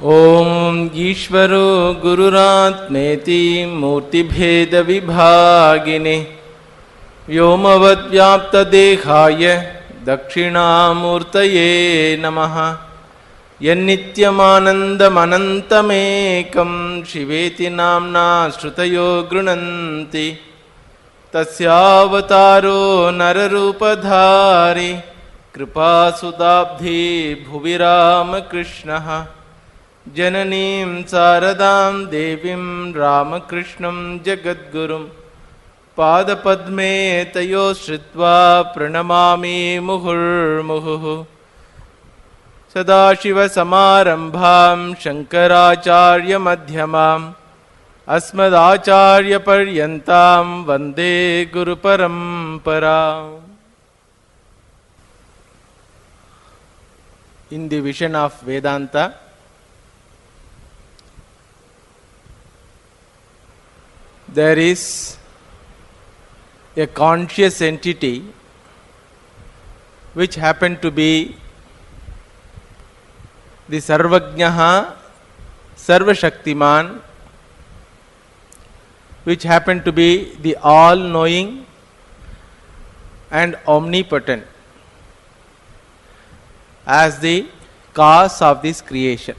ओम ईश्वरो गुरुरात्मेति मूर्तिभेदविभागिने व्योमवद्व्याप्तदेहाय दक्षिणामूर्तये नमः। यन्नित्यमानन्दमनन्तमेकं शिवेति नाम्ना श्रुतयो गृह्णन्ति तस्यावतारो नररूपधारी कृपासुदाब्धि भुवि रामकृष्णः। जननीं शारदां देवीं रामकृष्णं जगद्गुरुं पादपद्मे तयो श्रुत्वा प्रणमामि मुहुर्मुहुः। सदाशिवसमारम्भां शङ्कराचार्यमध्यमाम् अस्मदाचार्यपर्यन्तां वन्दे गुरुपरम्पराम्। In the vision of Vedanta, there is a conscious entity which happened to be the Sarvajnaha, Sarvashaktiman, which happened to be the all-knowing and omnipotent as the cause of this creation.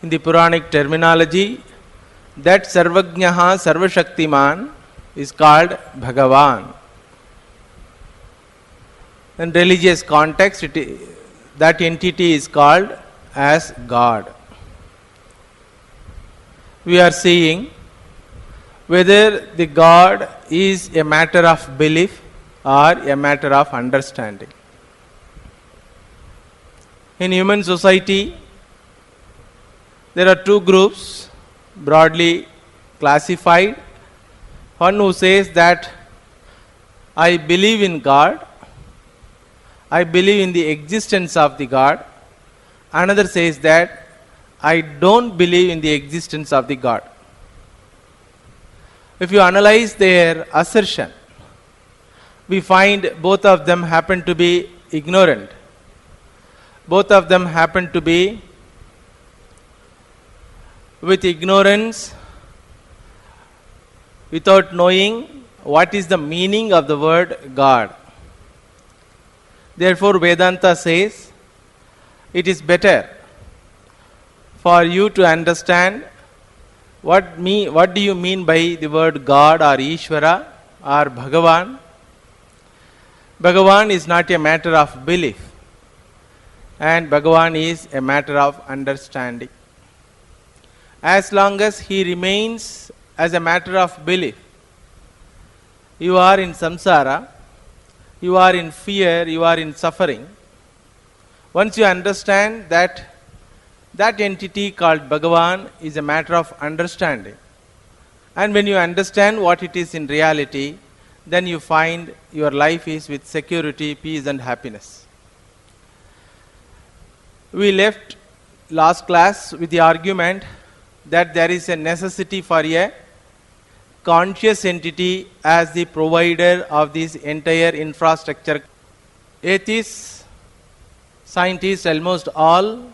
In the Puranic terminology, that Sarvajnaha, Sarvashaktiman is called Bhagavan. In religious context, that entity is called as God. We are seeing whether the God is a matter of belief or a matter of understanding. In human society, there are two groups broadly classified. One who says that I believe in God, I believe in the existence of the God. Another says that I don't believe in the existence of the God. If you analyze their assertion, we find both of them happen to be ignorant. Both of them happen to be with ignorance, without knowing what is the meaning of the word God. Therefore, Vedanta says it is better for you to understand what do you mean by the word God or Ishvara or Bhagavan. Bhagavan is not a matter of belief, and Bhagavan is a matter of understanding. As long as he remains as a matter of belief, you are in samsara, you are in fear, you are in suffering. Once you understand that that entity called Bhagavan is a matter of understanding, and when you understand what it is in reality, then you find your life is with security, peace and happiness. We left last class with the argument that there is a necessity for a conscious entity as the provider of this entire infrastructure. Atheists, scientists, almost all,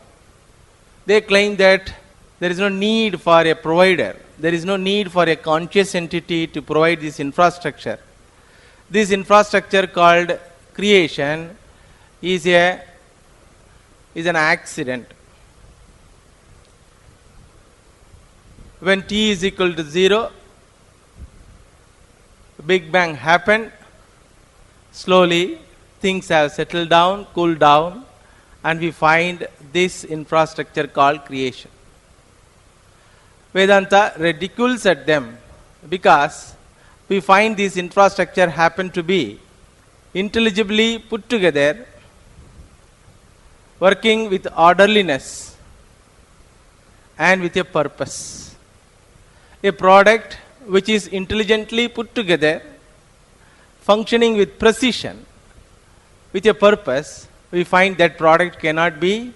they claim that there is no need for a provider. There is no need for a conscious entity to provide this infrastructure. This infrastructure called creation is an accident. When t is equal to 0, Big Bang happened. Slowly things have settled down, cooled down, and we find this infrastructure called creation. Vedanta ridicules at them because we find this infrastructure happen to be intelligibly put together, working with orderliness and with a purpose. A product which is intelligently put together, functioning with precision, with a purpose, we find that product cannot be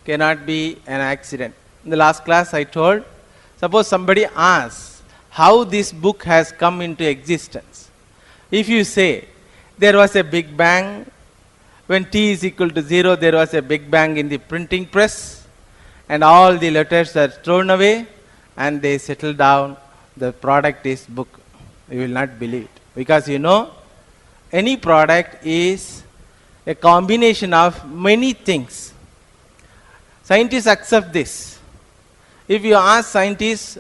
an accident. In the last class I told, suppose somebody asks how this book has come into existence. If you say there was a big bang When t is equal to 0, there was a big bang in the printing press, and all the letters are thrown away, and they settle down. The product is book. You will not believe it. Because any product is a combination of many things. Scientists accept this. If you ask scientists,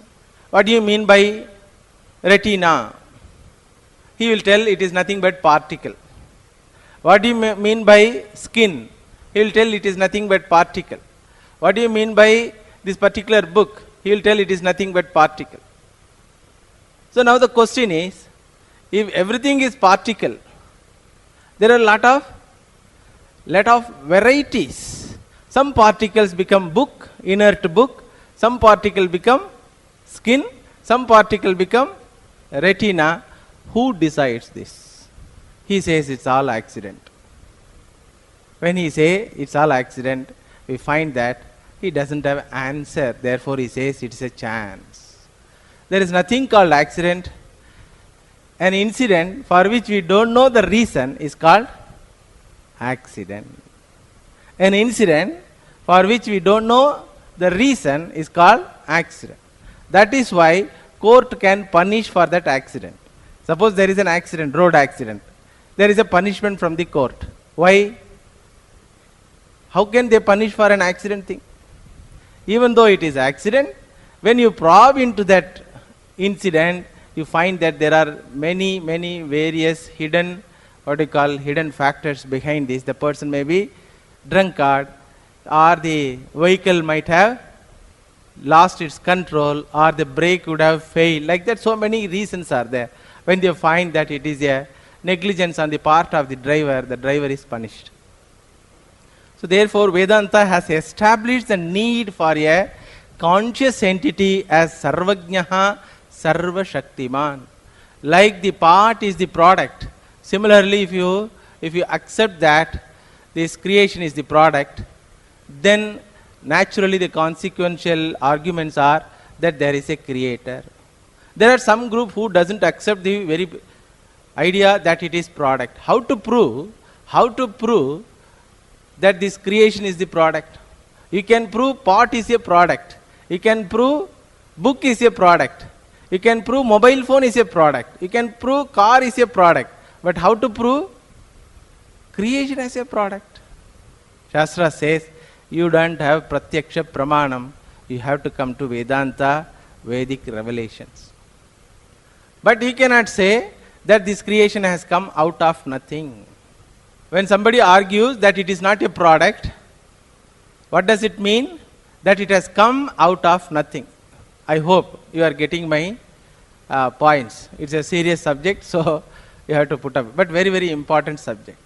what do you mean by retina? He will tell it is nothing but particle. What do you mean by skin? He will tell it is nothing but particle. What do you mean by this particular book? He will tell it is nothing but particle. So now the question is, if everything is particle, there are a lot of varieties. Some particles become book, inert book. Some particle become skin. Some particle become retina. Who decides this? He says it's all accident. When he say it's all accident, we find that he doesn't have answer. Therefore he says it's a chance. There is nothing called accident. An incident for which we don't know the reason is called accident. An incident for which we don't know the reason is called accident. That is why court can punish for that accident. Suppose there is an accident, road accident. There is a punishment from the court. Why? How can they punish for an accident thing? Even though it is accident, when you probe into that incident, you find that there are many various hidden factors behind this. The person may be drunkard, or the vehicle might have lost its control, or the brake would have failed. Like that, so many reasons are there. When they find that it is a negligence on the part of the driver is punished. So therefore, Vedanta has established the need for a conscious entity as Sarvajnaha Sarva Shaktiman. Like the part is the product. Similarly, if you accept that this creation is the product, then naturally the consequential arguments are that there is a creator. There are some group who doesn't accept the very idea that it is product. How to prove that this creation is the product? You can prove pot is a product. You can prove book is a product. You can prove mobile phone is a product. You can prove car is a product. But how to prove creation as a product? Shastra says, you don't have pratyaksha pramanam. You have to come to Vedanta, Vedic revelations. But he cannot say that this creation has come out of nothing. When somebody argues that it is not a product, what does it mean? That it has come out of nothing. I hope you are getting my points. It's a serious subject, so you have to put up. But very important subject.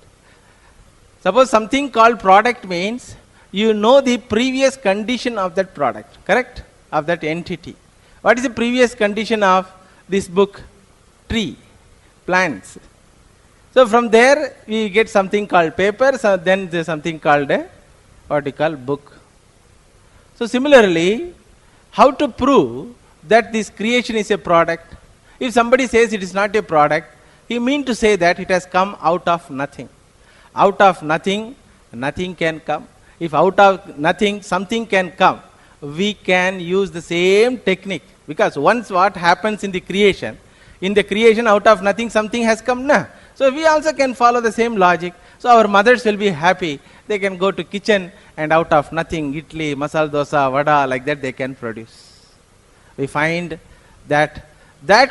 Suppose something called product means you know the previous condition of that product, correct? Of that entity. What is the previous condition of this book? Tree, plants. So from there we get something called paper, so then there's something called a book. So similarly, how to prove that this creation is a product? If somebody says it is not a product, he means to say that it has come out of nothing. Out of nothing, nothing can come. If out of nothing something can come, we can use the same technique. Because once what happens in the creation out of nothing something has come now. So we also can follow the same logic. So our mothers will be happy. They can go to kitchen and out of nothing, idli, masala dosa, vada, like that they can produce. We find that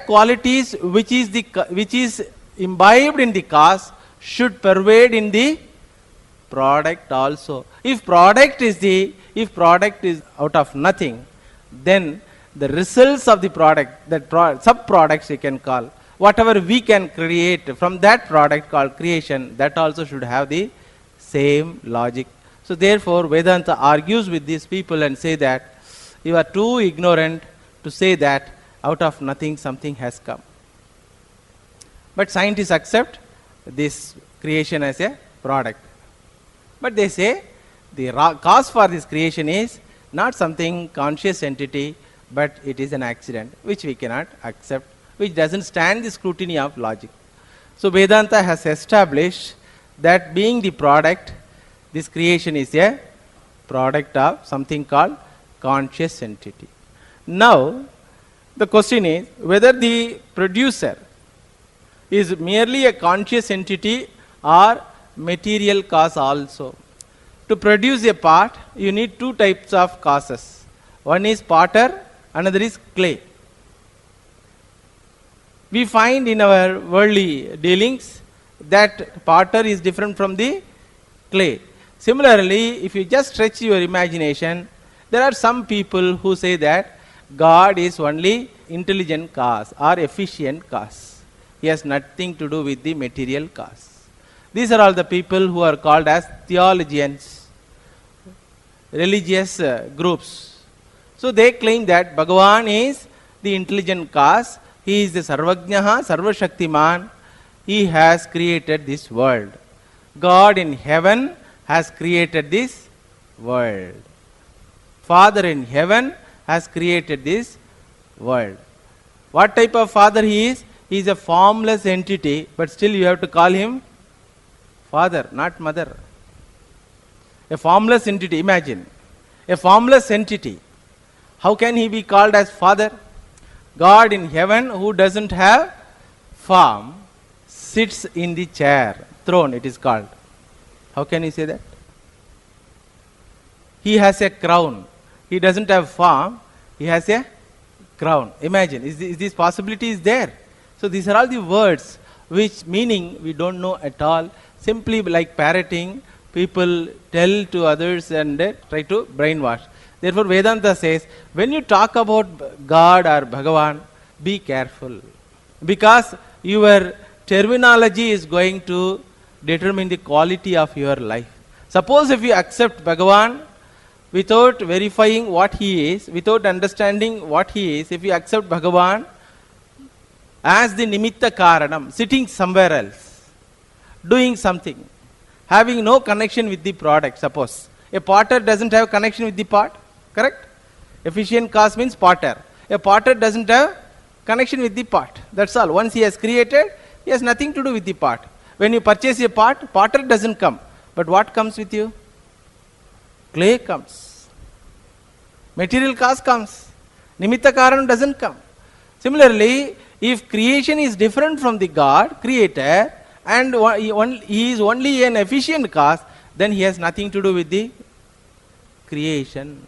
qualities which is imbibed in the cause should pervade in the product also. If product is out of nothing, then the results of the product, sub-products we can call, whatever we can create from that product called creation, that also should have the same logic. So therefore, Vedanta argues with these people and say that you are too ignorant to say that out of nothing something has come. But scientists accept this creation as a product. But they say the cause for this creation is not something conscious entity, but it is an accident, which we cannot accept, which doesn't stand the scrutiny of logic. So Vedanta has established that being the product, this creation is a product of something called conscious entity. Now, the question is whether the producer is merely a conscious entity or material cause also. To produce a pot, you need two types of causes. One is potter, another is clay. We find in our worldly dealings that potter is different from the clay. Similarly, if you just stretch your imagination, there are some people who say that God is only intelligent cause or efficient cause. He has nothing to do with the material cause. These are all the people who are called as theologians, religious groups. So they claim that Bhagavan is the intelligent cause. He is the Sarvajnaha, Sarvashaktiman. He has created this world. God in heaven has created this world. Father in heaven has created this world. What type of father he is? He is a formless entity, but still you have to call him father, not mother. A formless entity, imagine. A formless entity. How can he be called as father? God in heaven, who doesn't have form, sits in the chair, throne it is called. How can you say that? He has a crown. He doesn't have form, he has a crown. Imagine, is this possibility is there? So these are all the words which meaning we don't know at all. Simply like parroting, people tell to others and try to brainwash. Therefore Vedanta says, when you talk about God or Bhagavan, be careful. Because your terminology is going to determine the quality of your life. Suppose if you accept Bhagavan without verifying what he is, without understanding what he is, if you accept Bhagavan as the nimitta karanam, sitting somewhere else, doing something, having no connection with the product, suppose. A potter doesn't have connection with the pot, correct? Efficient cause means potter. A potter doesn't have connection with the pot. That's all. Once he has created, he has nothing to do with the pot. When you purchase a pot, potter doesn't come. But what comes with you? Clay comes. Material cause comes. Nimitta karanam doesn't come. Similarly, if creation is different from the God, creator, and he is only an efficient cause, then he has nothing to do with the creation.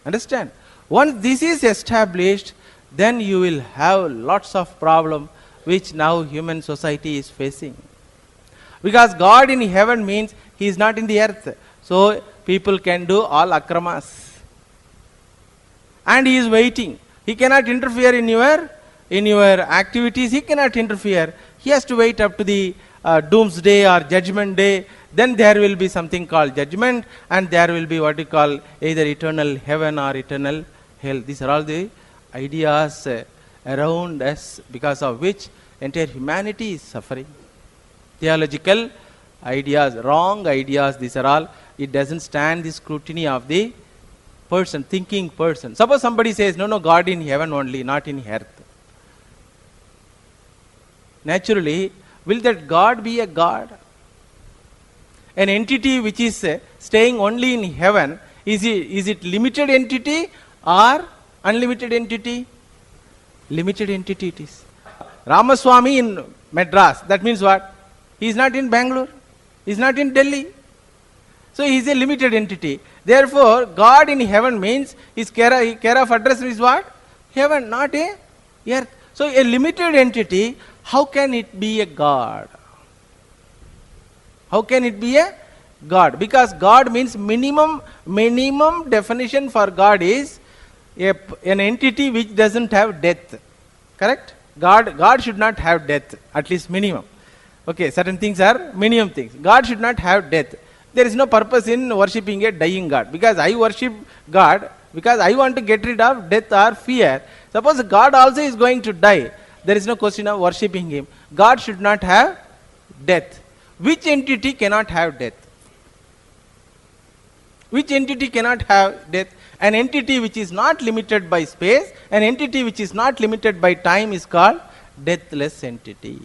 Understand? Once this is established, then you will have lots of problem which now human society is facing. Because God in heaven means he is not in the earth. So people can do all akramas. And he is waiting. He cannot interfere in your activities. He cannot interfere. He has to wait up to the doomsday or judgment day. Then there will be something called judgment, and there will be what you call either eternal heaven or eternal hell. These are all the ideas around us, because of which entire humanity is suffering. Theological ideas, wrong ideas, these are all. It doesn't stand the scrutiny of the person, thinking person. Suppose somebody says, no, God in heaven only, not in earth. Naturally, will that God be a God? An entity which is staying only in heaven, is it limited entity or unlimited entity? Limited entity it is. Ramaswamy in Madras, that means what? He is not in Bangalore. He is not in Delhi. So he is a limited entity. Therefore, God in heaven means his care of address is what? Heaven, not a earth. So a limited entity, how can it be a God? How can it be a God? Because God means minimum definition for God is an entity which doesn't have death. Correct? God should not have death, at least minimum. Okay, certain things are minimum things. God should not have death. There is no purpose in worshipping a dying God. Because I worship God, because I want to get rid of death or fear. Suppose God also is going to die. There is no question of worshipping him. God should not have death. Which entity cannot have death? Which entity cannot have death? An entity which is not limited by space, an entity which is not limited by time is called deathless entity.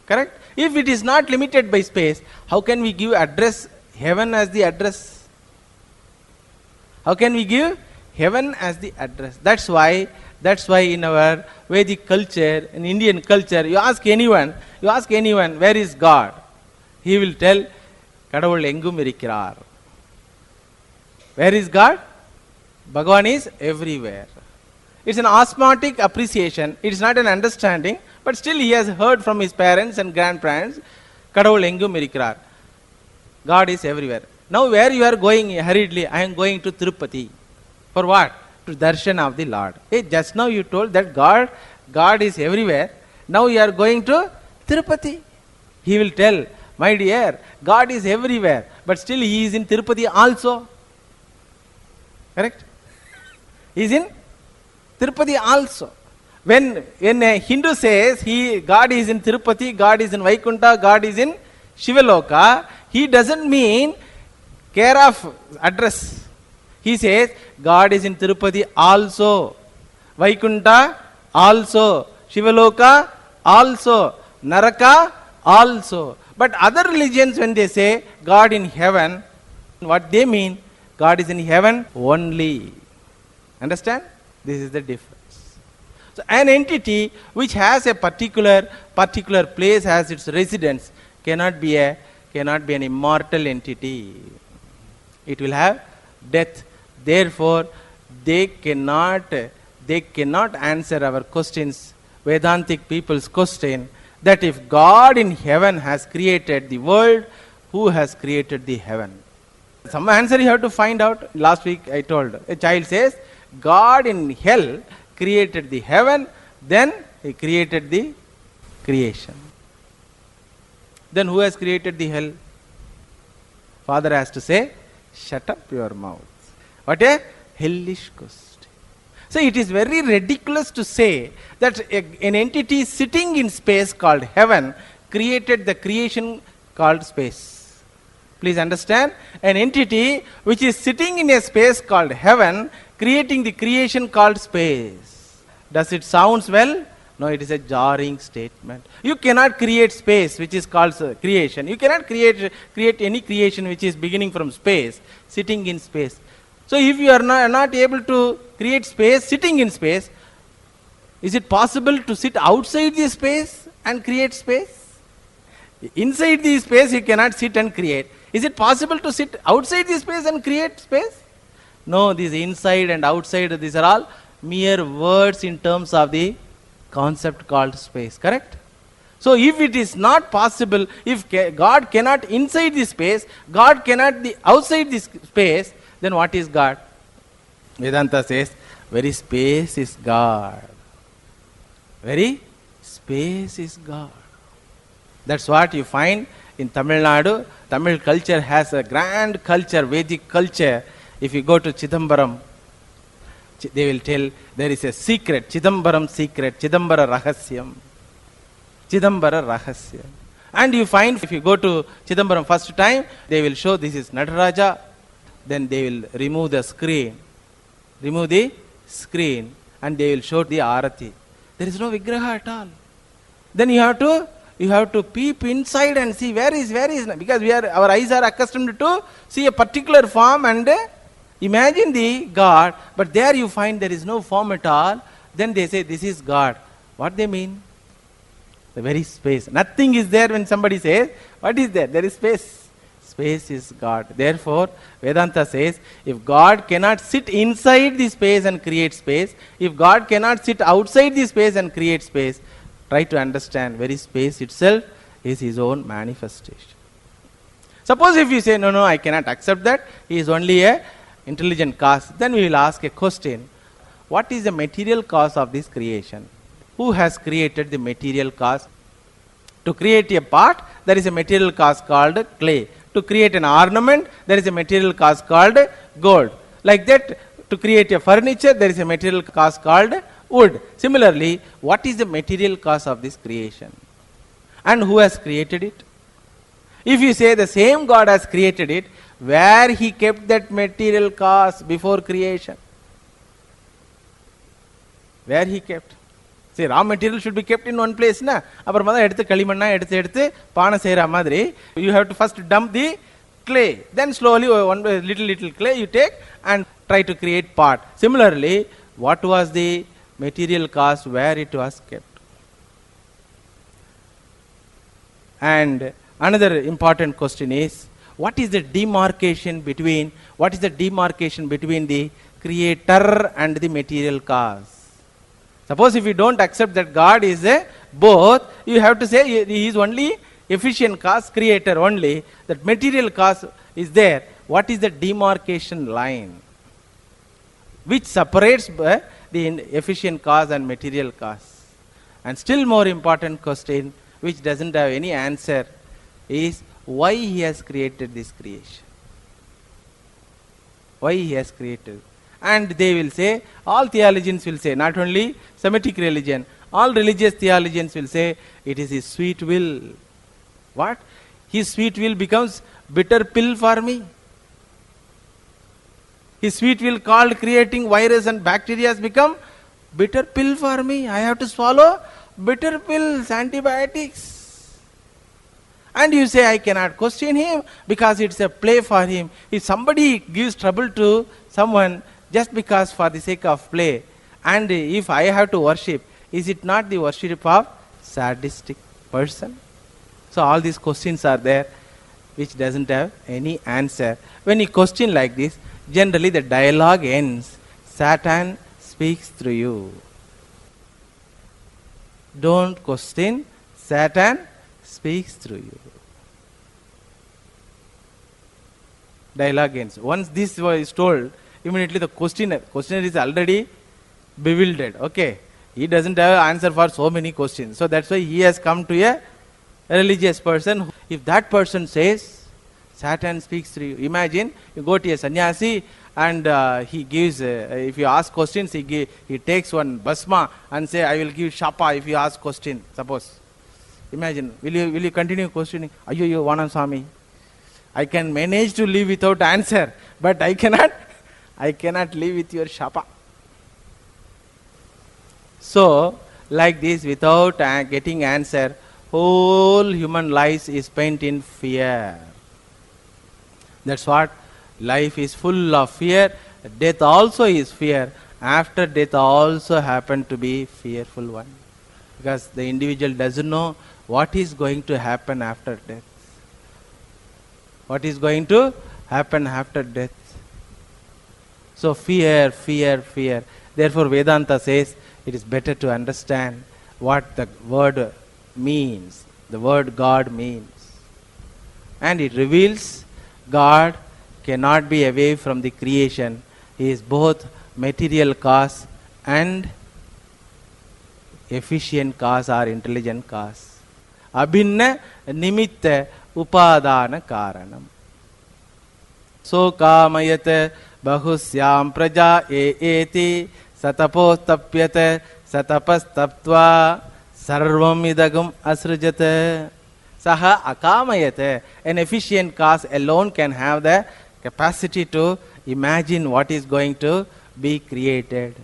Correct? If it is not limited by space, how can we give address heaven as the address? How can we give heaven as the address? That's why in our Vedic culture, in Indian culture, you ask anyone, where is God? He will tell, Kadavul engum irikkirar. Where is God? Bhagavan is everywhere. It's an osmotic appreciation. It is not an understanding, but still he has heard from his parents and grandparents, Kadavul engum irikkirar. God is everywhere. Now where you are going hurriedly? I am going to Tirupati. For what? To darshan of the Lord. Hey, just now you told that God is everywhere. Now you are going to Tirupati. He will tell, my dear, God is everywhere, but still he is in Tirupati also. Correct? He is in Tirupati also. When a Hindu says God is in Tirupati, God is in Vaikunta, God is in Shivaloka, he doesn't mean care of address. He says God is in Tirupati also, Vaikunta also, Shivaloka also, Naraka also. But other religions, when they say God in heaven, what they mean, God is in heaven only. Understand? This is the difference. So an entity which has a particular place as its residence cannot be an immortal entity. It will have death. Therefore, they cannot answer our questions, Vedantic people's question, that if God in heaven has created the world, who has created the heaven? Some answer you have to find out. Last week I told, a child says, God in hell created the heaven, then he created the creation. Then who has created the hell? Father has to say, shut up your mouth. What a hellish question. So it is very ridiculous to say that an entity sitting in space called heaven created the creation called space. Please understand, an entity which is sitting in a space called heaven creating the creation called space. Does it sound well? No, it is a jarring statement. You cannot create space which is called creation. You cannot create any creation which is beginning from space, sitting in space. So if you are not able to create space, sitting in space, is it possible to sit outside the space and create space? Inside the space you cannot sit and create. Is it possible to sit outside the space and create space? No, these inside and outside, these are all mere words in terms of the concept called space. Correct? So if it is not possible, if God cannot inside the space, God cannot the outside this space, then what is God? Vedanta says, very space is God. Very space is God. That's what you find in Tamil Nadu. Tamil culture has a grand culture, Vedic culture. If you go to Chidambaram, they will tell there is a secret, Chidambaram secret, Chidambara Rahasyam. Chidambara Rahasyam. And you find, if you go to Chidambaram first time, they will show this is Nataraja. Then they will remove the screen, and they will show the Arati. There is no Vigraha at all. Then you have to peep inside and see where is, because our eyes are accustomed to see a particular form and imagine the God, but there you find there is no form at all. Then they say this is God. What they mean? The very space. Nothing is there. When somebody says, what is there? There is space. Space is God. Therefore, Vedanta says, if God cannot sit inside the space and create space, if God cannot sit outside the space and create space, try to understand, very space itself is his own manifestation. Suppose if you say, no, I cannot accept that, he is only a intelligent cause, then we will ask a question. What is the material cause of this creation? Who has created the material cause? To create a pot, there is a material cause called clay. To create an ornament, there is a material cause called gold. Like that, to create a furniture, there is a material cause called wood. Similarly, what is the material cause of this creation? And who has created it? If you say the same God has created it, where he kept that material cause before creation? Where he kept? See, raw material should be kept in one place, na. அப்புறமா தான் எடுத்து களிமண்ணா எடுத்து பானை செய்யற மாதிரி you have to first dump the clay, then slowly one little clay you take and try to create pot. Similarly, what was the material cost where it was kept? And another important question is, what is the demarcation between the creator and the material cause? Suppose if you don't accept that God is a both, you have to say he is only efficient cause, creator only, that material cause is there. What is the demarcation line which separates the efficient cause and material cause? And still more important question, which doesn't have any answer, is why he has created this creation. Why he has created. And they will say, all theologians will say, not only Semitic religion, all religious theologians will say, it is his sweet will. What? His sweet will becomes bitter pill for me. His sweet will called creating virus and bacteria has become bitter pill for me. I have to swallow bitter pills, antibiotics. And you say, I cannot question him because it's a play for him. If somebody gives trouble to someone just because for the sake of play, and if I have to worship, is it not the worship of sadistic person? So all these questions are there which doesn't have any answer. When you question like this, generally the dialogue ends. Satan speaks through you. Don't question, Satan speaks through you. Dialogue ends. Once this was told, immediately the questioner is already bewildered. Okay, he doesn't have answer for so many questions. So that's why he has come to a religious person. If that person says, Satan speaks through you. Imagine you go to a sannyasi and he gives, if you ask questions, he takes one basma and say, I will give shapa if you ask question. Suppose. Imagine, will you continue questioning? Ayyo, Vanam Swami, I can manage to live without answer, but I cannot live with your shapa. So, like this, without getting answer, whole human life is spent in fear. That's what life is full of fear. Death also is fear. After death also happen to be fearful one. Because the individual doesn't know what is going to happen after death. What is going to happen after death. So fear. Therefore Vedanta says it is better to understand what the word means. The word God means. And it reveals God cannot be away from the creation. He is both material cause and efficient cause or intelligent cause. Abhinna nimitta upadana karanam. So kamayate bahusyam praja eti satapostapyate satapastaptva sarvam idagam asrujate. Saha akamayate. An efficient cause alone can have the capacity to imagine what is going to be created.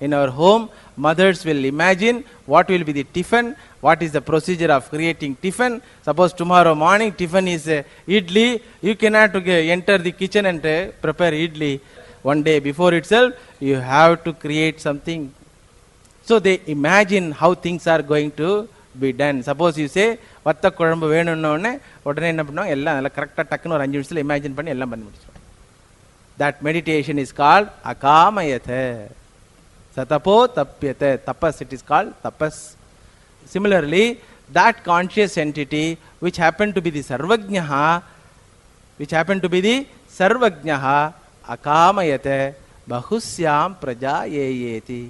In our home, mothers will imagine what will be the tiffin, what is the procedure of creating tiffin. Suppose tomorrow morning tiffin is idli, you cannot enter the kitchen and prepare idli. One day before itself, you have to create something. So they imagine how things are going to be done. Suppose you say, வத்த குழம்பு வேணும்னு உடனே என்ன பண்ணுவாங்க, எல்லாம் நல்லா கரெக்டாக டக்குன்னு ஒரு 5 நிமிஷத்தில் இமேஜின் பண்ணி எல்லாம் பண்ணி முடிச்சுருவாங்க. That meditation is called akamayatha. Satapo tapyate. Tapas, it is called tapas. Similarly, that conscious entity which happened to be the sarvajnaha, akamayate bahusyam prajayeti.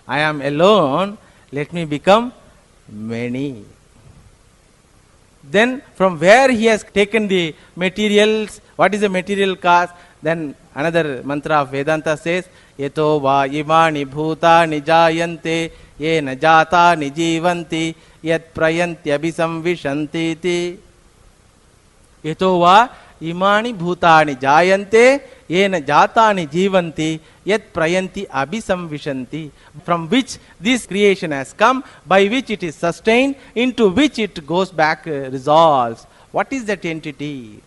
I am alone, let me become many. Then from where he has taken the materials, what is the material cause? Then another mantra of Vedanta says, Yato va imani bhuta nijayante ye najata nijivanti yat prayanti abhisamvishanti iti. Yato va imani bhutani jayante yena jatani jivanti yet prayanti abhisamvishanti, from which this creation has come, by which it is sustained, into which it goes back, resolves. What is that entity?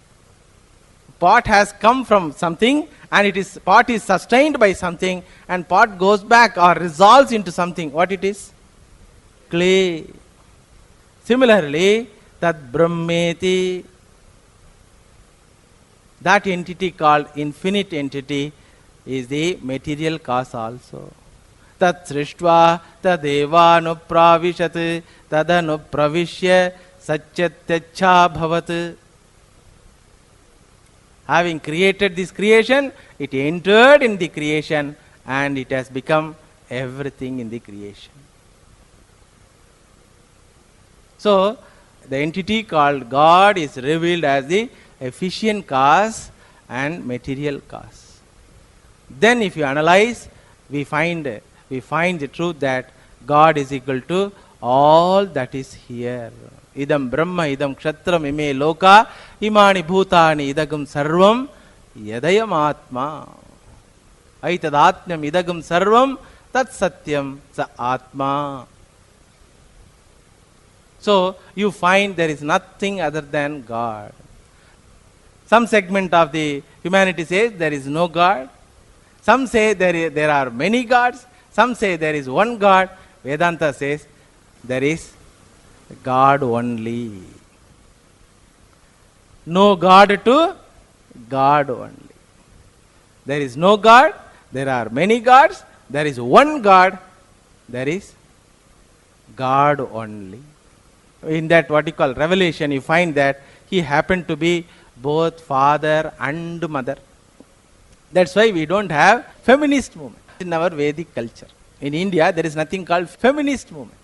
Pot has come from something, and pot is sustained by something, and pot goes back or resolves into something. What it is? Clay. Similarly, Tad Brahmeti, that entity called infinite entity, is the material cause also. Tat srishtva tadeva anupravishat tadanupravishya satyatyacha bhavat. Having created this creation, it entered in the creation and it has become everything in the creation. So, the entity called God is revealed as the efficient cause and material cause. Then if you analyze, we find the truth that God is equal to all that is here. Idam Brahma, idam Kshatram, ime loka, imani bhutani, idagam sarvam, yadayam atma. Aitadatmyam idagam sarvam, tat satyam sa atma. So, you find there is nothing other than God. Some segment of the humanity says there is no God. Some say there are many gods. Some say there is one God. Vedanta says there is God only. No God to God only. There is no God. There are many gods. There is one God. There is God only. In that what you call revelation, you find that he happened to be both father and mother. That's why we don't have feminist movement in our Vedic culture. In India, there is nothing called feminist movement.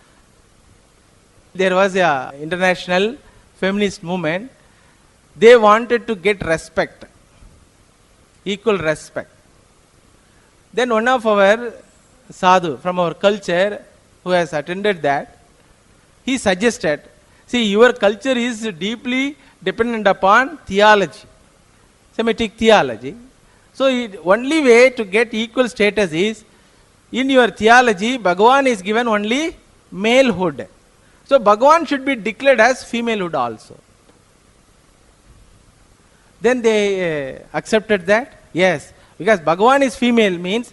There was a international feminist movement. They wanted to get respect, equal respect. Then one of our sadhu from our culture who has attended that, he suggested, see, your culture is deeply dependent upon theology, Semitic theology. So, only way to get equal status is, in your theology, Bhagavan is given only malehood. So, Bhagavan should be declared as femalehood also. Then they accepted that, yes, because Bhagavan is female means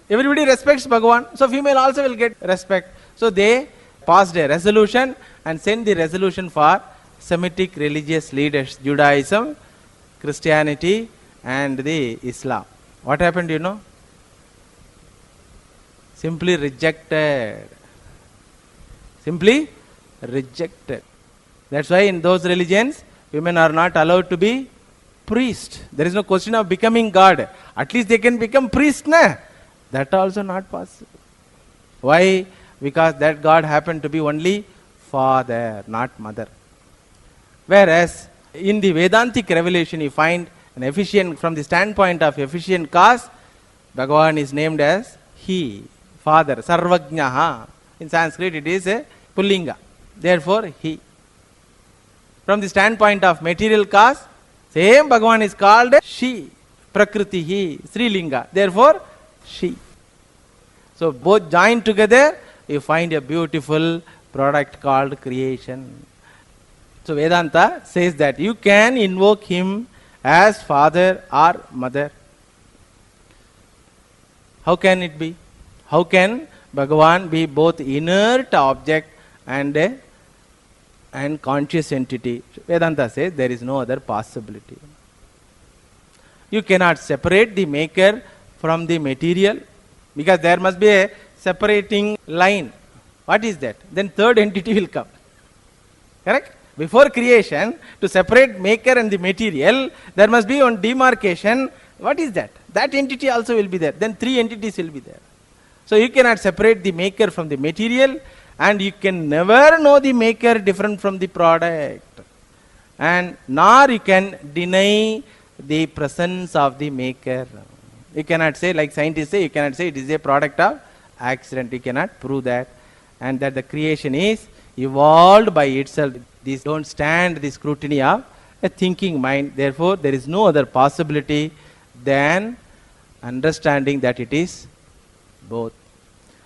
everybody respects Bhagavan, so female also will get respect. So, they passed a resolution and sent the resolution for Semitic religious leaders, Judaism, Christianity and the Islam. What happened, you know? Simply rejected. Simply rejected. That's why in those religions, women are not allowed to be priest. There is no question of becoming God. At least they can become priest, na? That also not possible. Why? Because that God happened to be only father, not mother. Whereas in the Vedantic revelation, you find an efficient, from the standpoint of efficient cause, Bhagavan is named as he, father, Sarvajnaha. In Sanskrit, it is a Pullinga. Therefore, he. From the standpoint of material cause, same Bhagavan is called she, Prakriti, he, Srilinga. Therefore, she. So, both joined together, you find a beautiful product called creation. So, Vedanta says that you can invoke him as father or mother. How can it be? How can Bhagavan be both inert object and conscious entity? Vedanta says there is no other possibility. You cannot separate the maker from the material, because there must be a separating line. What is that? Then third entity will come. Correct? Before creation, to separate maker and the material, there must be one demarcation. What is that? That entity also will be there. Then three entities will be there. So you cannot separate the maker from the material, and you can never know the maker different from the product. And nor you can deny the presence of the maker. You cannot say, like scientists say, you cannot say it is a product of accident. You cannot prove that. And that the creation is evolved by itself. These don't stand the scrutiny of a thinking mind. Therefore, there is no other possibility than understanding that it is both.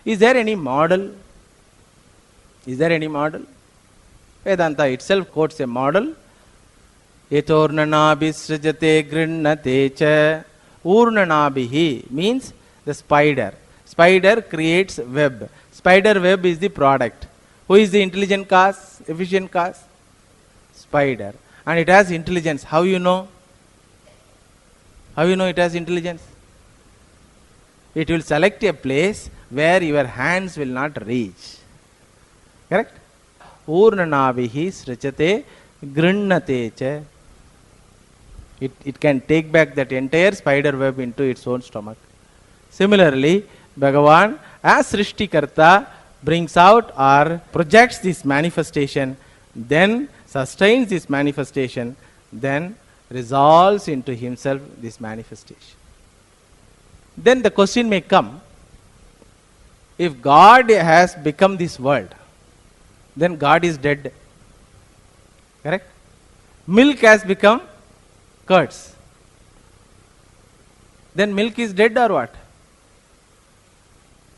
Is there any model? Is there any model? Vedanta itself quotes a model. Etornanabhisrajate grinnate cha. Urnanabihi means the spider. Spider creates web. Spider web is the product. Who is the intelligent cause, efficient cause? Spider. And it has intelligence. How you know? How you know it has intelligence? It will select a place where your hands will not reach. Correct? Urnanabihi srachate grinnate cha. It can take back that entire spider web into its own stomach. Similarly, Bhagavan as Srishtikarta brings out or projects this manifestation, then sustains this manifestation, then resolves into himself this manifestation. Then the question may come, if God has become this world, then God is dead. Correct? Milk has become curds. Then milk is dead or what?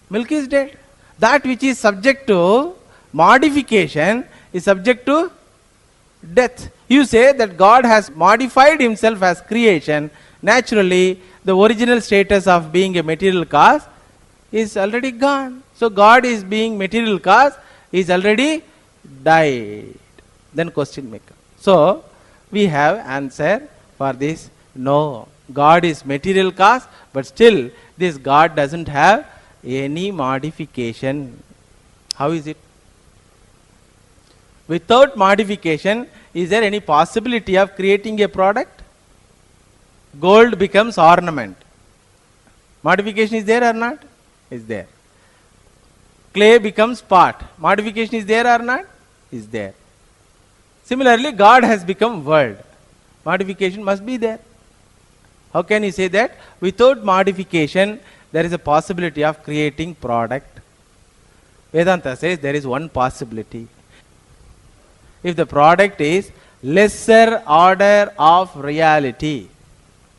Milk is dead. That which is subject to modification is subject to death. You say that God has modified himself as creation. Naturally, the original status of being a material cause is already gone. So God is being material cause is already died. Then question may come. So we have answer for this. No, God is material cause, but still this God doesn't have any modification. How is it? Without modification, is there any possibility of creating a product? Gold becomes ornament. Modification is there or not? Is there. Clay becomes pot. Modification is there or not? Is there. Similarly, God has become world. Modification must be there. How can you say that? Without modification, there is a possibility of creating product. Vedanta says there is one possibility. If the product is lesser order of reality.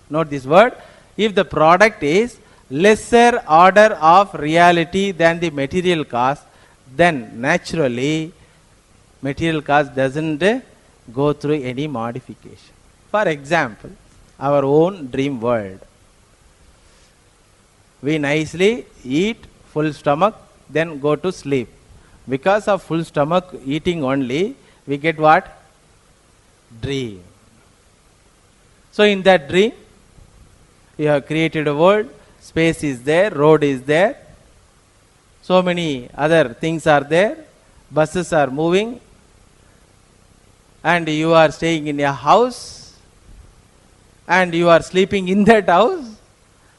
Note this word. If the product is lesser order of reality than the material cause, then naturally material cause doesn't go through any modification. For example, our own dream world. We nicely eat full stomach, then go to sleep. Because of full stomach eating only, we get what? Dream. So in that dream, you have created a world, space is there, road is there, so many other things are there, buses are moving, and you are staying in a house, and you are sleeping in that house.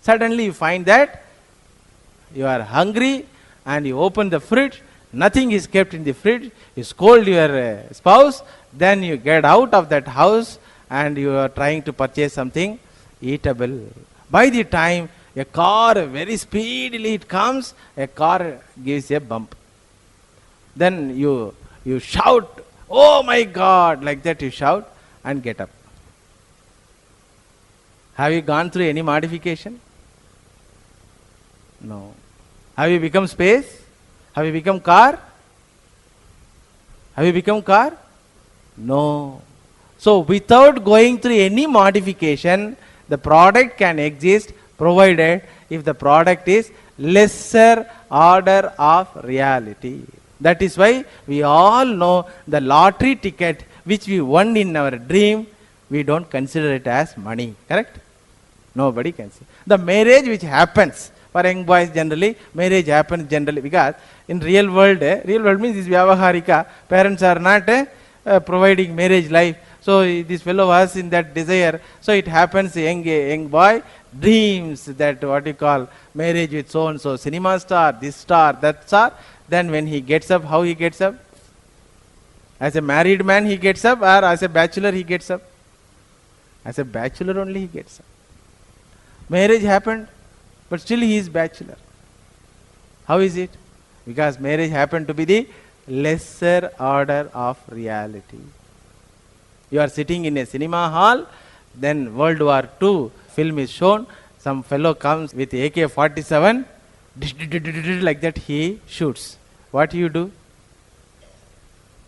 Suddenly you find that you are hungry and you open the fridge, nothing is kept in the fridge, you scold your spouse, then you get out of that house and you are trying to purchase something eatable. By the time a car very speedily it comes, a car gives a bump. Then you shout, "Oh my God," like that you shout and get up. Have you gone through any modification? No. Have you become space? Have you become car? Have you become car? No. So without going through any modification, the product can exist provided if the product is lesser order of reality. That is why we all know the lottery ticket which we won in our dream, we don't consider it as money. Correct? Nobody can see. The marriage which happens, for young boys generally, marriage happens generally because in real world means this Vyavaharika, parents are not providing marriage life. So this fellow was in that desire. So it happens, young boy dreams that what you call marriage with so and so, cinema star, this star, that star. Then when he gets up, how he gets up? As a married man he gets up, or as a bachelor he gets up? As a bachelor only he gets up. Marriage happened, but still he is bachelor. How is it? Because marriage happened to be the lesser order of reality. You are sitting in a cinema hall, then World War II film is shown, some fellow comes with AK-47, like that he shoots. What do you do?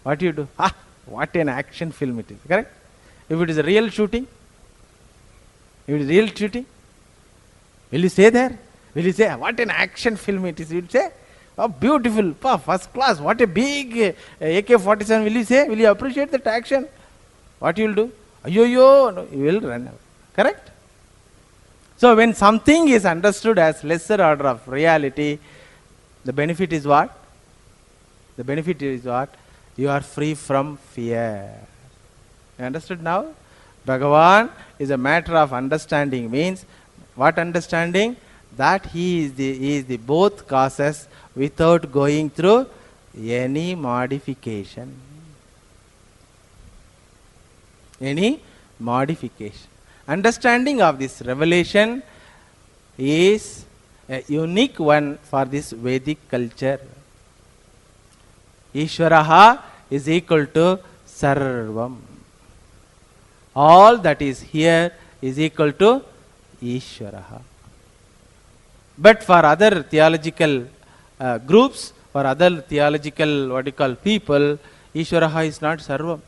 What do you do? Ah, what an action film it is, correct? If it is a real shooting, will you say there? Will you say, what an action film it is? Will you say, oh, beautiful, first class, what a big AK-47, will you say? Will you appreciate that action? What you will do? Yo, no, you will run away. Correct? So when something is understood as lesser order of reality, the benefit is what? The benefit is what? You are free from fear. You understood now? Bhagavan is a matter of understanding. Means, what understanding? That he is the both causes without going through any modification. Any modification. Understanding of this revelation is a unique one for this Vedic culture. Ishvaraha is equal to Sarvam. All that is here is equal to Ishvaraha. But for other theological groups, for other theological people, Ishvaraha is not Sarvam.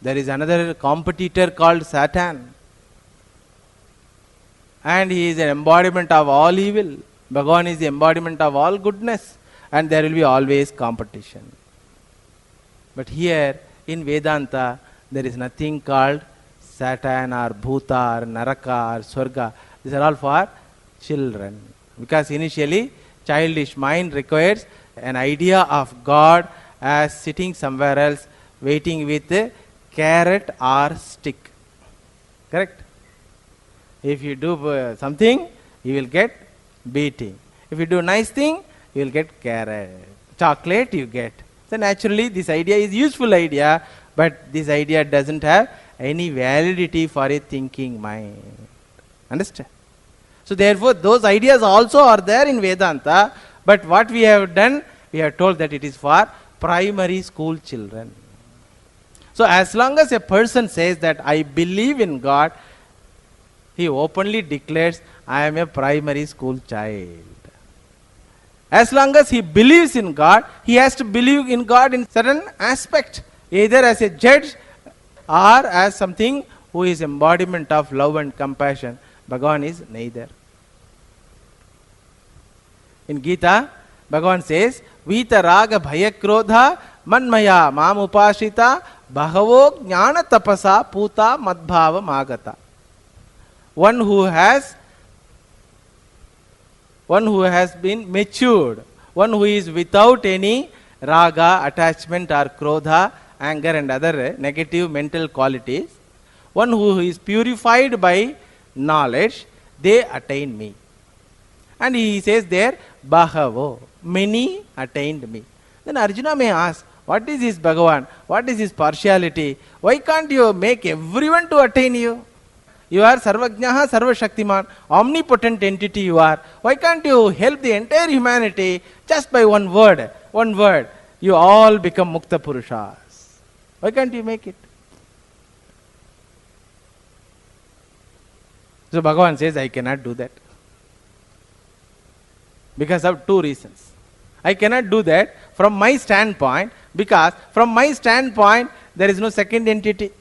There is another competitor called Satan. And he is an embodiment of all evil. Bhagavan is the embodiment of all goodness. And there will be always competition. But here in Vedanta, there is nothing called Satan or Bhuta or Naraka or Swarga. These are all for children. Because initially, childish mind requires an idea of God as sitting somewhere else, waiting with a carrot or stick. Correct? If you do something, you will get beating. If you do nice thing, you will get carrot. Chocolate you get. So naturally this idea is useful idea, but this idea doesn't have any validity for a thinking mind. Understand? So therefore those ideas also are there in Vedanta, but what we have done, we have told that it is for primary school children. So as long as a person says that I believe in God, he openly declares, I am a primary school child. As long as he believes in God, he has to believe in God in certain aspect, either as a judge or as something who is embodiment of love and compassion. Bhagavan is neither. In Gita, Bhagavan says, Vita raga bhaya krodha manmaya mam upashita bhagavo jnana tapasa puta madbhava magata. One who has been matured, one who is without any raga, attachment or krodha, anger and other negative mental qualities, one who is purified by knowledge, they attain me. And he says there, Bahavo, many attained me. Then Arjuna may ask, what is his Bhagavan? What is his partiality? Why can't you make everyone to attain you? You are Sarvajnaha, Sarvashaktiman, omnipotent entity you are. Why can't you help the entire humanity just by one word? One word. You all become Mukta Purushas. Why can't you make it? So Bhagavan says, I cannot do that. Because of two reasons. I cannot do that from my standpoint, because from my standpoint, there is no second entity.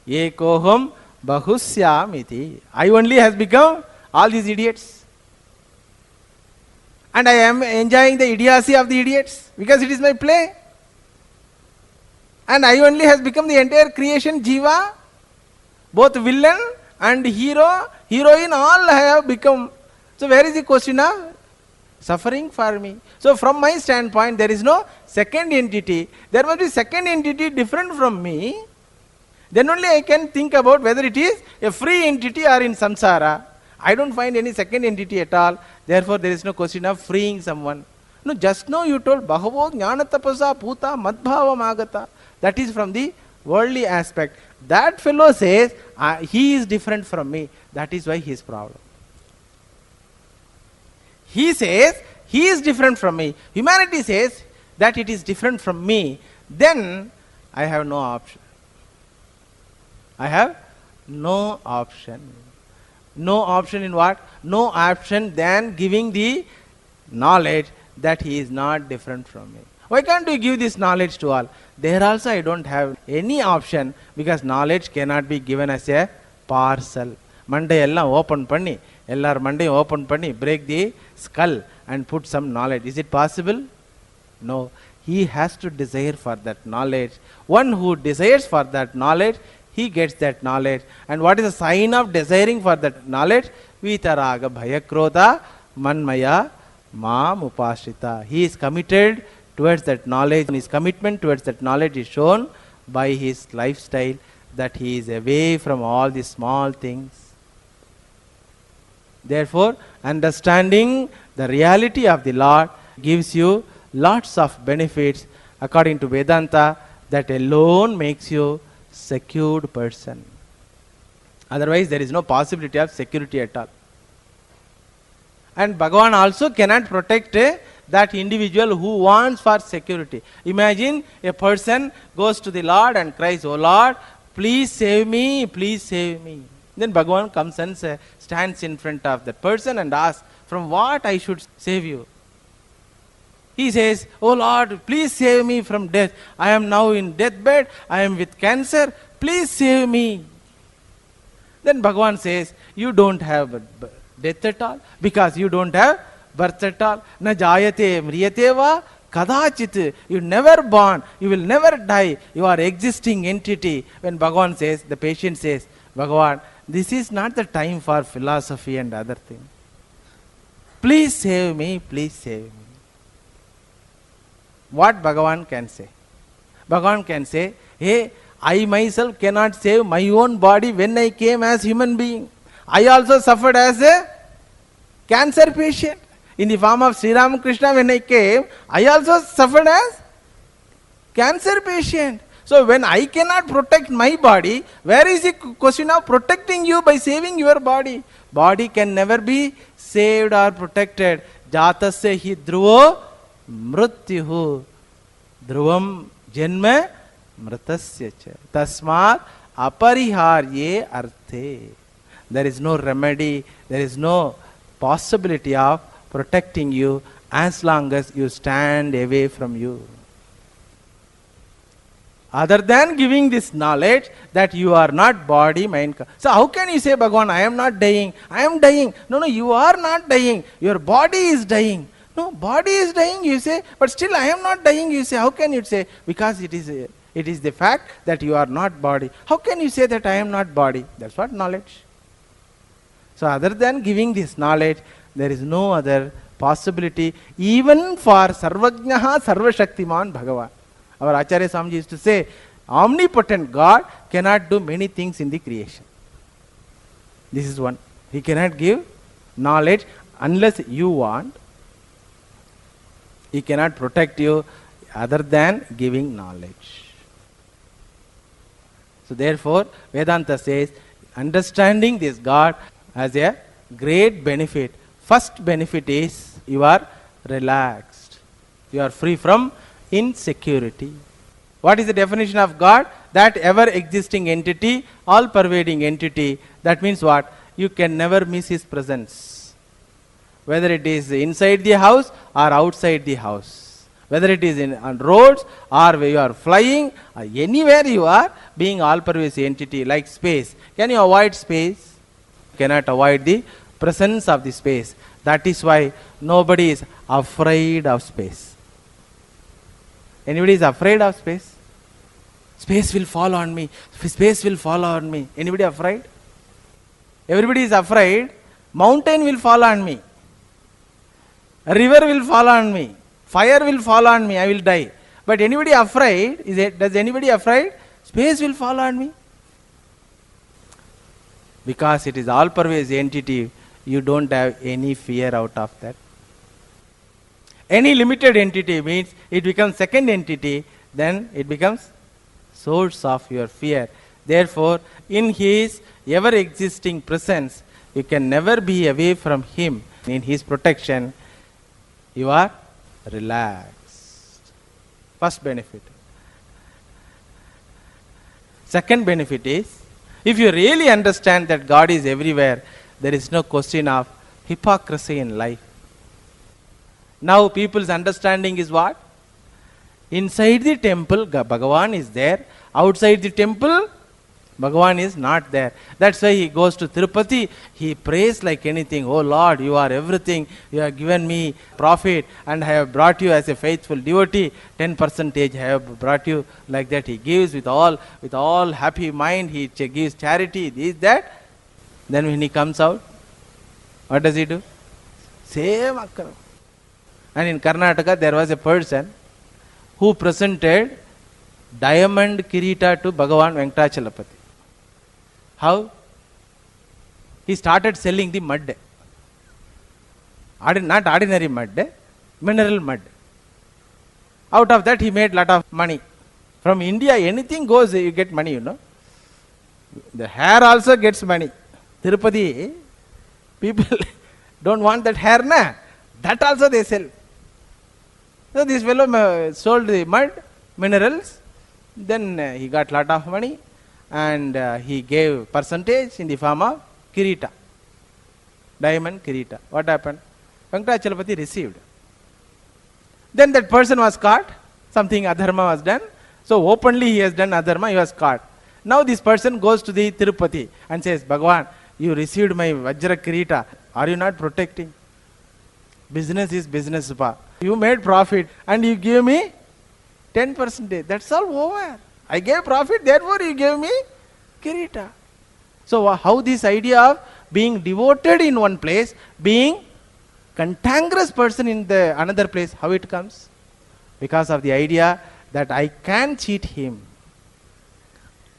Ekoham Bahusyamiti. I only has become all these idiots. And I am enjoying the idiocy of the idiots because it is my play. And I only has become the entire creation, Jiva. Both villain and hero, heroine, all have become. So where is the question of suffering for me? So from my standpoint, there is no second entity. There must be second entity different from me. Then only I can think about whether it is a free entity or in samsara. I don't find any second entity at all. Therefore, there is no question of freeing someone. No, just now you told Bahavo Jnana Tapasa Puta Madbhava Magata. That is from the worldly aspect. That fellow says, he is different from me. That is why his problem. He says, he is different from me. Humanity says that it is different from me. Then I have no option. I have no option. No option in what? No option than giving the knowledge that he is not different from me. Why can't you give this knowledge to all? There also I don't have any option because knowledge cannot be given as a parcel. Monday எல்லாம் open பண்ணி எல்லார் மண்டையும் open பண்ணி break the skull and put some knowledge. Is it possible? No. He has to desire for that knowledge. One who desires for that knowledge, he gets that knowledge. And what is the sign of desiring for that knowledge? Vitaraga bhayakrodha manmaya mam upashrita. He is committed towards that knowledge, and his commitment towards that knowledge is shown by his lifestyle, that he is away from all these small things. Therefore, understanding the reality of the Lord gives you lots of benefits. According to Vedanta, that alone makes you secured person. Otherwise, there is no possibility of security at all. And Bhagavan also cannot protect that individual who wants for security. Imagine a person goes to the Lord and cries, "Oh Lord, please save me, please save me." Then Bhagavan comes and stands in front of that person and asks, "From what I should save you?" He says, "Oh Lord, please save me from death. I am now in deathbed. I am with cancer. Please save me." Then Bhagavan says, "You don't have death at all because you don't have birth at all. Na jayate mriyate va kadachit. You never born. You will never die. You are existing entity." When Bhagavan says, the patient says, "Bhagavan, this is not the time for philosophy and other things. Please save me, please save me." What Bhagavan can say? Bhagavan can say, "Hey, I myself cannot save my own body when I came as human being. I also suffered as a cancer patient. In the form of Sri Ramakrishna, when I came, I also suffered as cancer patient. So when I cannot protect my body, where is the question of protecting you by saving your body? Body can never be saved or protected. Jatasya hi dhruvo mrityuhu dhruvam janma mritasya cha tasmat apariharye arthe." There is no remedy, there is no possibility of protecting you as long as you stand away from you. Other than giving this knowledge that you are not body, mind. So how can you say, "Bhagavan, I am not dying, I am dying"? No, you are not dying. Your body is dying. No, body is dying, you say, but still I am not dying, you say. How can you say? Because it is the fact that you are not body. How can you say that I am not body? That's what knowledge. So other than giving this knowledge, there is no other possibility even for Sarvajnaha Sarvashaktiman Bhagavan. Our Acharya Swamiji used to say, omnipotent God cannot do many things in the creation. This is one. He cannot give knowledge unless you want. He cannot protect you other than giving knowledge. So therefore, Vedanta says, understanding this God has a great benefit. First benefit is you are relaxed. You are free from insecurity. What is the definition of God? That ever existing entity, all pervading entity. That means what? You can never miss his presence. Whether it is inside the house or outside the house. Whether it is on roads or where you are flying, or anywhere you are, being all pervasive entity like space. Can you avoid space? Cannot avoid the presence of the space. That is why nobody is afraid of space. Anybody is afraid of space? Space will fall on me. Space will fall on me. Anybody afraid? Everybody is afraid. Mountain will fall on me. A river will fall on me. Fire will fall on me. I will die. But anybody afraid? Does anybody afraid? Space will fall on me. Because it is all pervasive entity, you don't have any fear out of that. Any limited entity means it becomes second entity, then it becomes source of your fear. Therefore, in his ever existing presence, you can never be away from him. In his protection, you are relaxed. First benefit. Second benefit is If you really understand that God is everywhere, there is no question of hypocrisy in life. Now people's understanding is what? Inside the temple, Bhagavan is there. Outside the temple, Bhagavan is not there. That's why he goes to Tirupati. He prays like anything. Oh Lord, you are everything. You have given me profit and I have brought you as a faithful devotee. 10% I have brought you like that. He gives with all happy mind. He gives charity. This, that. Then when he comes out, what does he do? Same akkaram. And in Karnataka, there was a person who presented diamond kirita to Bhagavan Venkatachalapati. How? He started selling the mud. Not ordinary mud, mineral mud. Out of that he made lot of money. From India, anything goes, you get money, you know. The hair also gets money. Tirupati, people don't want that hair, na? That also they sell. So this fellow sold the mud, minerals, then he got lot of money and he gave percentage in the form of kirita, diamond kirita. What happened? Venkatachalapati received. Then that person was caught, something adharma was done, so openly he has done adharma, he was caught. Now this person goes to the Tirupati and says, Bhagavan, you received my Vajra kirita, are you not protecting? Business is business, pa. You made profit and you gave me 10%. That's all over. I gave profit, therefore you gave me kirita. So how this idea of being devoted in one place, being cantankerous person in the another place, how it comes? Because of the idea that I can cheat him.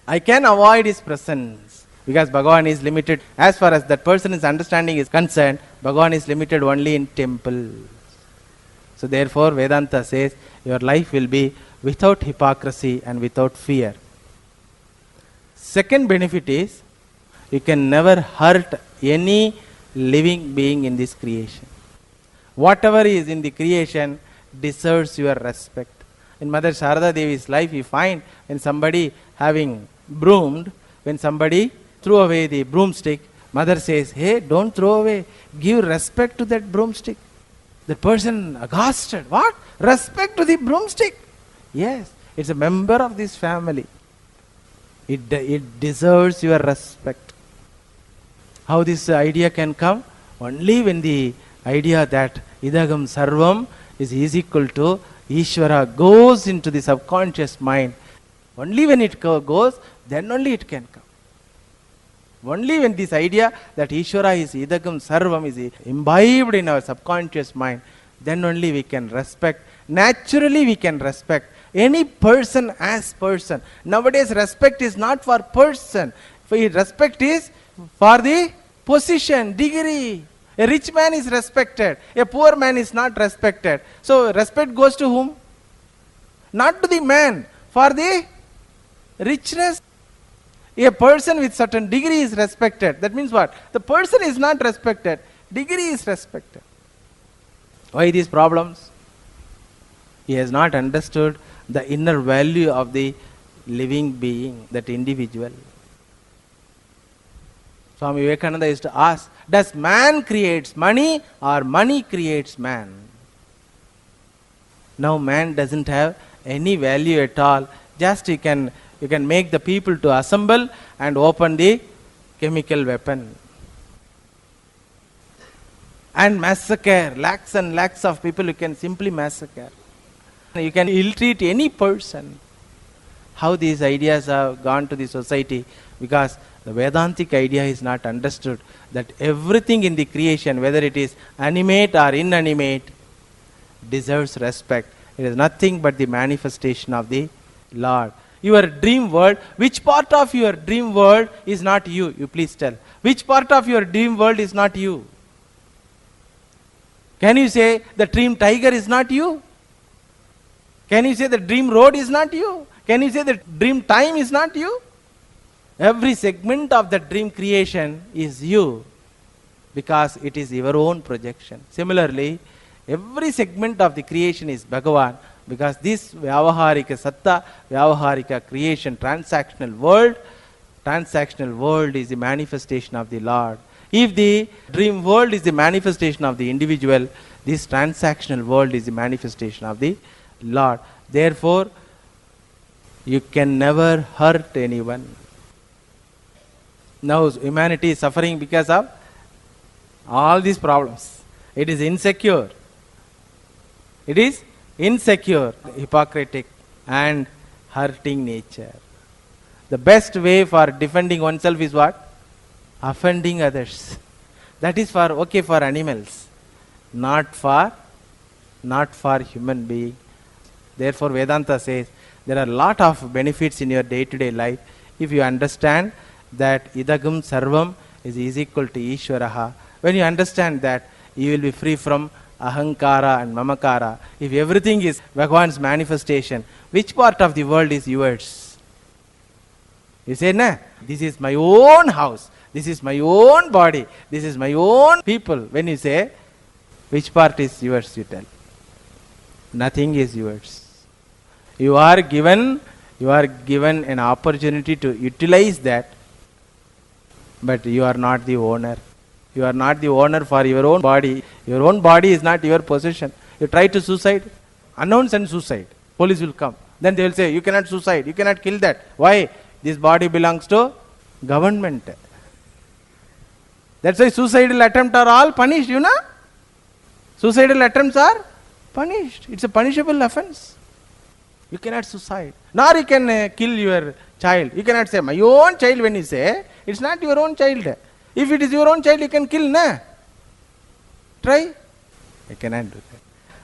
I can avoid his presence. Because Bhagavan is limited. As far as that person's understanding is concerned, Bhagavan is limited only in temple. So therefore Vedanta says your life will be without hypocrisy and without fear. Second benefit is you can never hurt any living being in this creation. Whatever is in the creation deserves your respect. In Mother Sharada Devi's life you find when somebody having broomed, when somebody threw away the broomstick, Mother says, hey, don't throw away. Give respect to that broomstick. The person aghast. What? Respect to the broomstick? Yes, it's a member of this family. It deserves your respect. How this idea can come? Only when the idea that idagam sarvam is equal to Ishvara goes into the subconscious mind. Only when it goes, then only it can come. Only when this idea that Ishvara is idagam sarvam is imbibed in our subconscious mind, then only we can respect. Naturally we can respect any person as person. Nowadays respect is not for person. Respect is for the position, degree. A rich man is respected. A poor man is not respected. So respect goes to whom? Not to the man. For the richness. A person with certain degree is respected. That means what? The person is not respected. Degree is respected. Why these problems? He has not understood the inner value of the living being, that individual. Swami Vivekananda used to ask, does man creates money or money creates man? Now man doesn't have any value at all. Just you can make the people to assemble and open the chemical weapon. And massacre, lakhs and lakhs of people you can simply massacre. You can ill-treat any person. How these ideas have gone to the society? Because the Vedantic idea is not understood that everything in the creation, whether it is animate or inanimate, deserves respect. It is nothing but the manifestation of the Lord. Your dream world, which part of your dream world is not you? You please tell. Which part of your dream world is not you? Can you say the dream tiger is not you? Can you say the dream road is not you? Can you say the dream time is not you? Every segment of the dream creation is you, because it is your own projection. Similarly, every segment of the creation is Bhagavan, because this Vyavaharika Satta, Vyavaharika creation, transactional world, transactional world is the manifestation of the Lord. If the dream world is the manifestation of the individual, this transactional world is the manifestation of the Lord. Therefore, you can never hurt anyone. Now humanity is suffering because of all these problems. It is insecure. It is insecure, hypocritic, and hurting nature. The best way for defending oneself is what? Offending others. That is for okay for animals, not for human being. Therefore, Vedanta says there are a lot of benefits in your day-to-day life if you understand that idagam sarvam is equal to Ishvaraha. When you understand that, you will be free from ahankara and mamakara. If everything is Bhagavan's manifestation, which part of the world is yours? You say, nah, this is my own house, this is my own body, this is my own people. When you say, which part is yours, you tell. Nothing is yours. You are given an opportunity to utilize that, but you are not the owner. You are not the owner for your own body. Your own body is not your possession. You try to suicide, announce and suicide. Police will come. Then they will say, you cannot suicide, you cannot kill that. Why? This body belongs to government. That's why suicidal attempts are all punished, you know. Suicidal attempts are punished. It's a punishable offense. You cannot suicide. Nor you can kill your child. You cannot say, my own child, when you say, it's not your own child. If it is your own child, you can kill, na? Try. You cannot do that.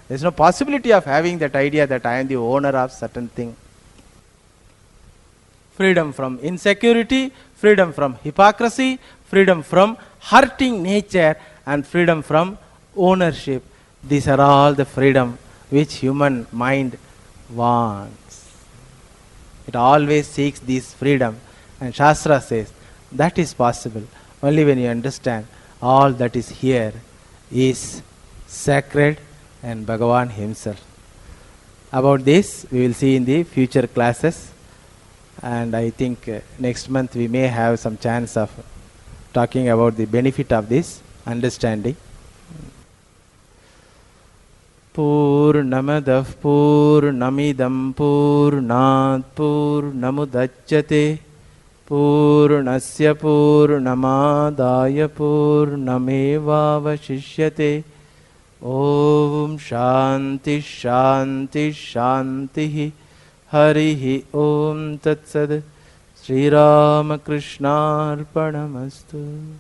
There is no possibility of having that idea that I am the owner of certain thing. Freedom from insecurity, freedom from hypocrisy, freedom from hurting nature, and freedom from ownership. These are all the freedom which human mind wants. It always seeks this freedom. And Shastra says that is possible only when you understand all that is here is sacred and Bhagavan himself. About this we will see in the future classes, and I think next month we may have some chance of talking about the benefit of this understanding. Purnamadah Purnamidam Purnat Purnamudachyate Purnasya Purnamadaya Purnamevavashishyate. Om Shanti Shanti Shanti Harihi Om Tat Sad. Sri Ramakrishna Arpanamastu.